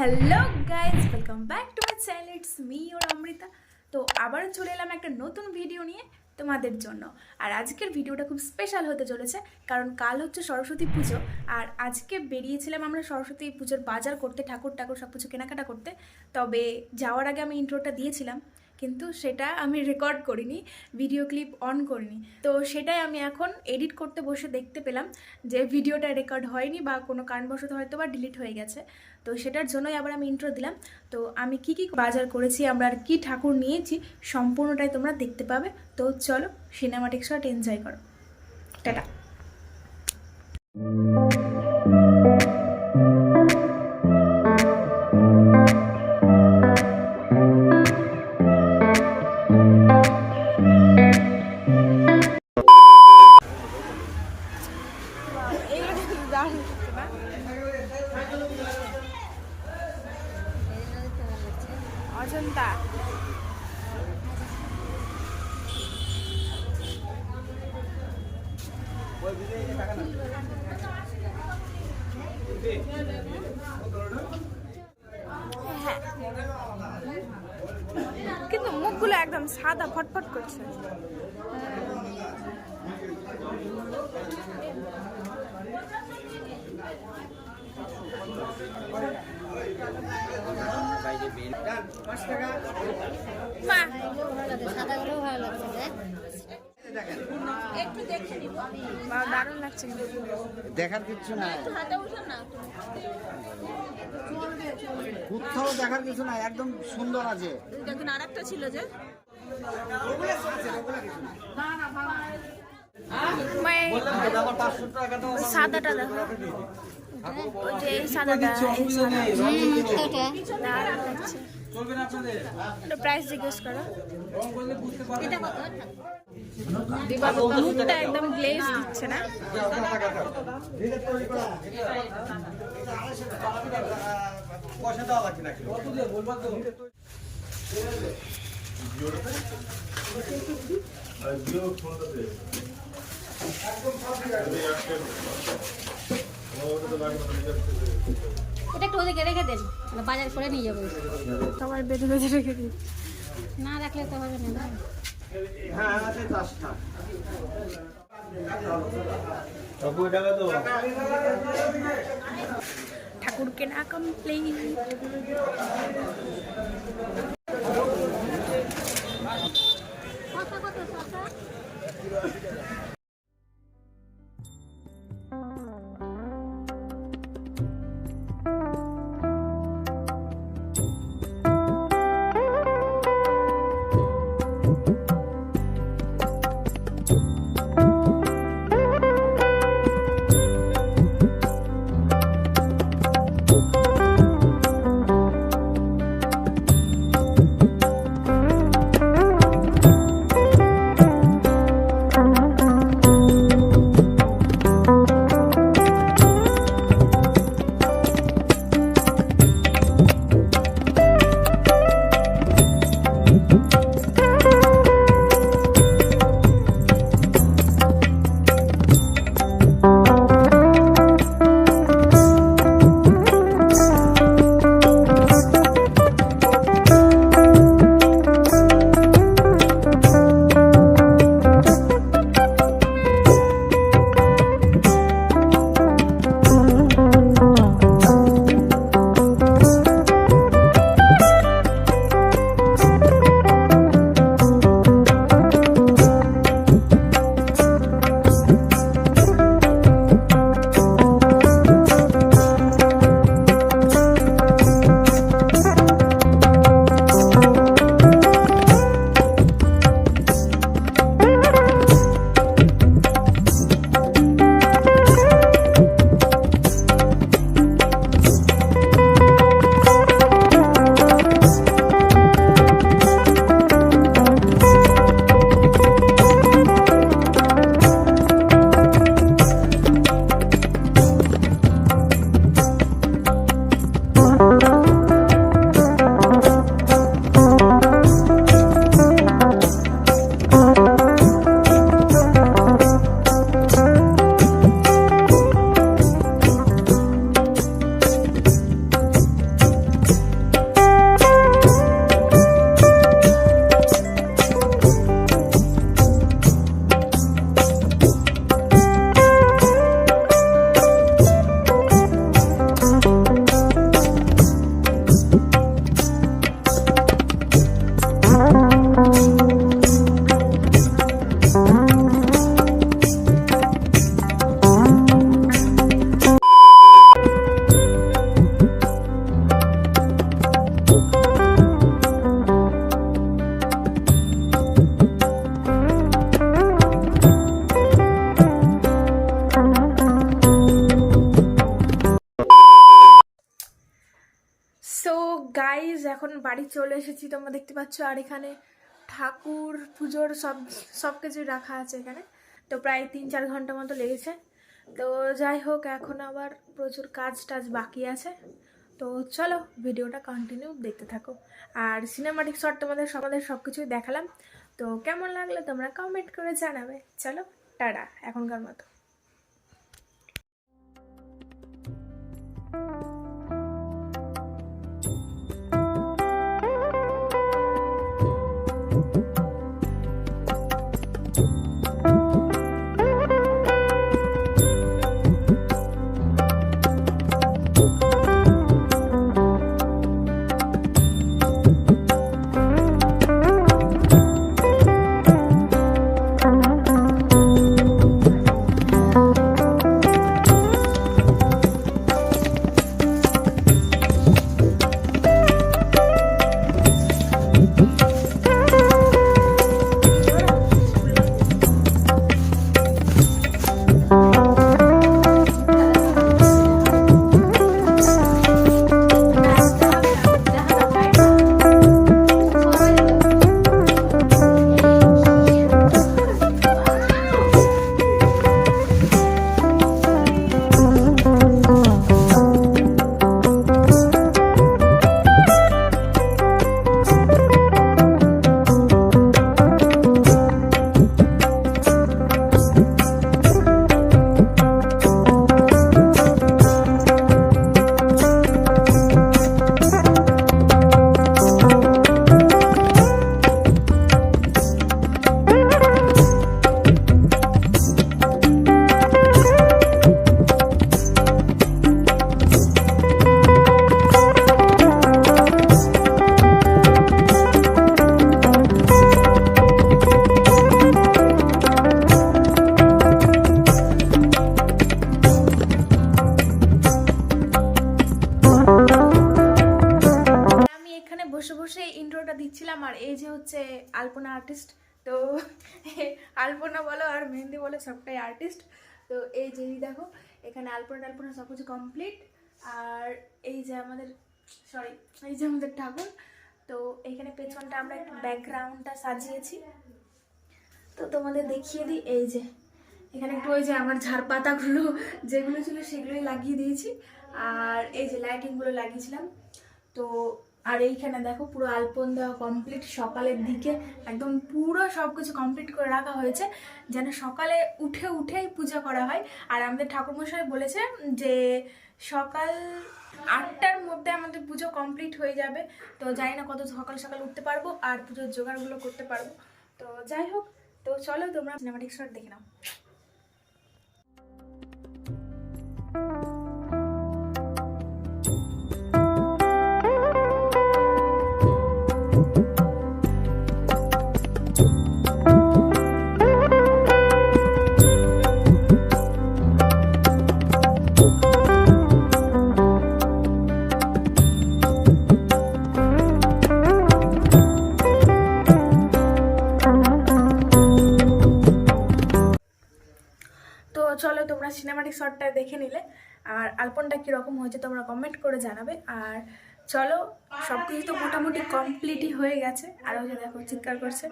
Hello guys, welcome back to my channel. It's me your Amrita. তো আবারও চলে এলাম একটা নতুন ভিডিও নিয়ে তোমাদের জন্য। আর আজকের ভিডিওটা খুব স্পেশাল হতে চলেছে, কারণ কাল হচ্ছে সরস্বতী পুজো। আর আজকে বেরিয়েছিলাম আমরা সরস্বতী পুজোর বাজার করতে, ঠাকুর সব কিছু কেনাকাটা করতে। তবে যাওয়ার আগে আমি ইন্ট্রোটা দিয়েছিলাম, কিন্তু সেটা আমি রেকর্ড করিনি, ভিডিও ক্লিপ অন করিনি। তো সেটাই আমি এখন এডিট করতে বসে দেখতে পেলাম যে ভিডিওটা রেকর্ড হয়নি বা কোনো কারণবশত হয়তো বা ডিলিট হয়ে গেছে। তো সেটার জন্যই আবার আমি ইন্ট্রো দিলাম। তো আমি কি কি বাজার করেছি, আমরা আর কী ঠাকুর নিয়েছি, সম্পূর্ণটাই তোমরা দেখতে পাবে। তো চলো সিনেমাটিক শট এনজয় করো। টাটা। অজন্তা হ্যাঁ, কিন্তু মুখগুলো একদম সাদা ফটফট করছে। দারুণ লাগছে, দেখার কিছু নাই, কোথাও দেখার কিছু নাই, একদম সুন্দর আছে। আরেকটা ছিল যে সাদাটা দেখো, যে এই সাদাটা, প্রাইস জিজ্ঞেস করো। মুখটা একদম গ্লেজ দিচ্ছে না। এটা একটু ওদিকে রেখে দেন, বাজার করে নিয়ে যাবো। সবাই বেঁধে বেঁধে রেখে দিই, না রাখলে তো হবে না। ঠাকুর কেনা কমপ্লিট। গাইজ এখন বাড়ি চলে এসেছি, তোমরা দেখতে পাচ্ছ। আর এখানে ঠাকুর পুজোর সব কিছুই রাখা আছে এখানে। তো প্রায় 3-4 ঘন্টা মতো লেগেছে। তো যাই হোক, এখন আবার প্রচুর কাজ টাজ বাকি আছে। তো চলো ভিডিওটা কন্টিনিউ দেখতে থাকো। আর সিনেমাটিক শট তোমাদের সব কিছুই দেখালাম। তো কেমন লাগলো তোমরা কমেন্ট করে জানাবে। চলো টাটা এখনকার মতো। বসে বসে ইন্ট্রোটা দিচ্ছিলাম। আর এই যে হচ্ছে আলপনা আর্টিস্ট। তো আলপনা বলো আর মেহেন্দি বলো, সবটাই আর্টিস্ট। তো এই যে দেখো, এখানে আলপনা সব কিছু কমপ্লিট। আর এই যে আমাদের ঠাকুর। তো এইখানে পেছনটা আমরা একটু ব্যাকগ্রাউন্ডটা সাজিয়েছি। তো তোমাদের দেখিয়ে দিই। এই যে এখানে একটু ওই যে আমার ঝাড় পাতাগুলো যেগুলো ছিল সেগুলোই লাগিয়ে দিয়েছি। আর এই যে লাইটিংগুলো লাগিয়েছিলাম। তো আর এইখানে দেখো পুরো আলপন দেওয়া কমপ্লিট। সকালের দিকে একদম পুরো সব কিছু কমপ্লিট করে রাখা হয়েছে, যেন সকালে উঠেই পূজা করা হয়। আর আমাদের ঠাকুরমশাই বলেছে যে সকাল 8টার মধ্যে আমাদের পুজো কমপ্লিট হয়ে যাবে। তো জানি না কত সকাল উঠতে পারবো আর পুজোর জোগাড়গুলো করতে পারবো। তো যাই হোক, তো চলো তোমরা সিনেমাটিক শট দেখে নাও। চলো তোমরা সিনেমাটিক শটটা দেখে নিলে। আর আলপনটা কীরকম হয়েছে তোমরা কমেন্ট করে জানাবে। আর চলো, সব কিছু তো মোটামুটি কমপ্লিটই হয়ে গেছে। আর ওই যে দেখো চিৎকার করছে।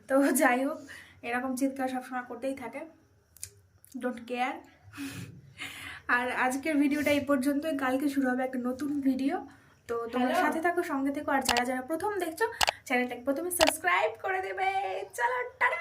তো যাই হোক, এরকম চিৎকার সবসময় করতেই থাকে, ডোন্ট কেয়ার। আর আজকের ভিডিওটা এই পর্যন্তই। কালকে শুরু হবে একটা নতুন ভিডিও। তো তোমরা সাথে থাকো, সঙ্গে থেকো। আর যারা প্রথম দেখছো চ্যানেলটাকে প্রথমে সাবস্ক্রাইব করে দেবে। চলো টাটা।